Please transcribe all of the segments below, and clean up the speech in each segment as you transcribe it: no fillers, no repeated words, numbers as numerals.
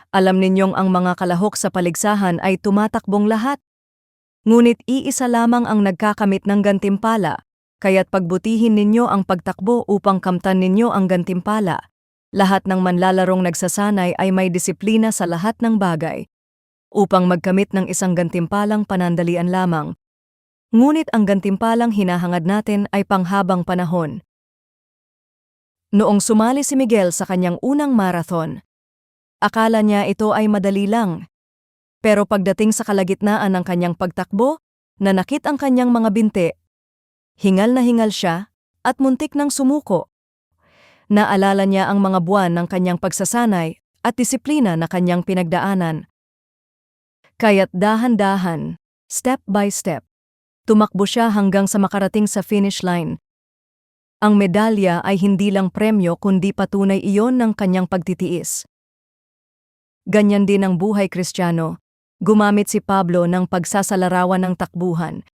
Alam ninyong ang mga kalahok sa paligsahan ay tumatakbong lahat. Ngunit iisa lamang ang nagkakamit ng gantimpala, kaya't pagbutihin ninyo ang pagtakbo upang kamtan ninyo ang gantimpala. Lahat ng manlalarong nagsasanay ay may disiplina sa lahat ng bagay, upang magkamit ng isang gantimpalang panandalian lamang. Ngunit ang gantimpalang hinahangad natin ay panghabang panahon. Noong sumali si Miguel sa kanyang unang marathon, akala niya ito ay madali lang. Pero pagdating sa kalagitnaan ng kanyang pagtakbo, nanakit ang kanyang mga binti. Hingal na hingal siya at muntik nang sumuko. Naalala niya ang mga buwan ng kanyang pagsasanay at disiplina na kanyang pinagdaanan. Kaya't dahan-dahan, step by step, tumakbo siya hanggang sa makarating sa finish line. Ang medalya ay hindi lang premyo kundi patunay iyon ng kanyang pagtitiis. Ganyan din ang buhay Kristiyano. Gumamit si Pablo ng pagsasalarawan ng takbuhan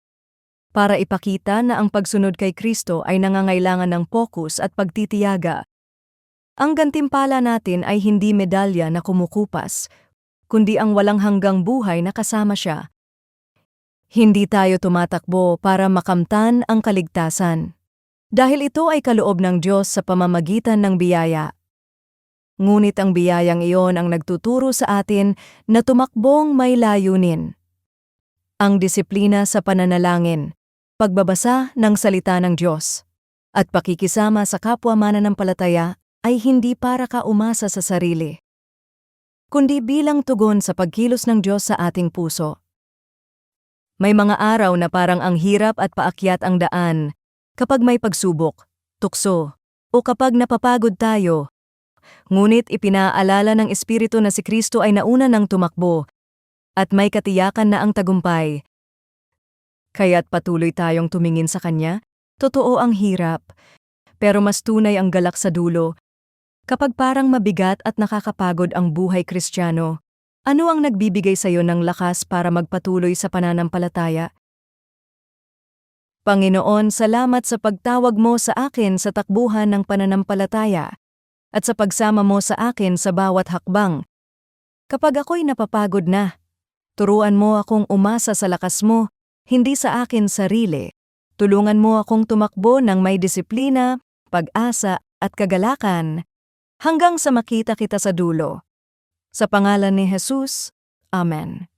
para ipakita na ang pagsunod kay Kristo ay nangangailangan ng pokus at pagtitiyaga. Ang gantimpala natin ay hindi medalya na kumukupas, kundi ang walang hanggang buhay na kasama siya. Hindi tayo tumatakbo para makamtan ang kaligtasan, dahil ito ay kaloob ng Diyos sa pamamagitan ng biyaya. Ngunit ang biyayang iyon ang nagtuturo sa atin na tumakbong may layunin. Ang disiplina sa pananalangin, pagbabasa ng salita ng Diyos, at pakikisama sa kapwa mananampalataya ay hindi para kaumasa sa sarili, kundi bilang tugon sa pagkilos ng Diyos sa ating puso. May mga araw na parang ang hirap at paakyat ang daan, kapag may pagsubok, tukso, o kapag napapagod tayo. Ngunit ipinaalala ng Espiritu na si Kristo ay nauna ng tumakbo at may katiyakan na ang tagumpay. Kaya't patuloy tayong tumingin sa Kanya. Totoo ang hirap, pero mas tunay ang galak sa dulo. Kapag parang mabigat at nakakapagod ang buhay Kristiyano, ano ang nagbibigay sa iyo ng lakas para magpatuloy sa pananampalataya? Panginoon, salamat sa pagtawag mo sa akin sa takbuhan ng pananampalataya at sa pagsama mo sa akin sa bawat hakbang. Kapag ako'y napapagod na, turuan mo akong umasa sa lakas mo, hindi sa akin sarili. Tulungan mo akong tumakbo ng may disiplina, pag-asa at kagalakan, hanggang sa makita kita sa dulo. Sa pangalan ni Jesus, Amen.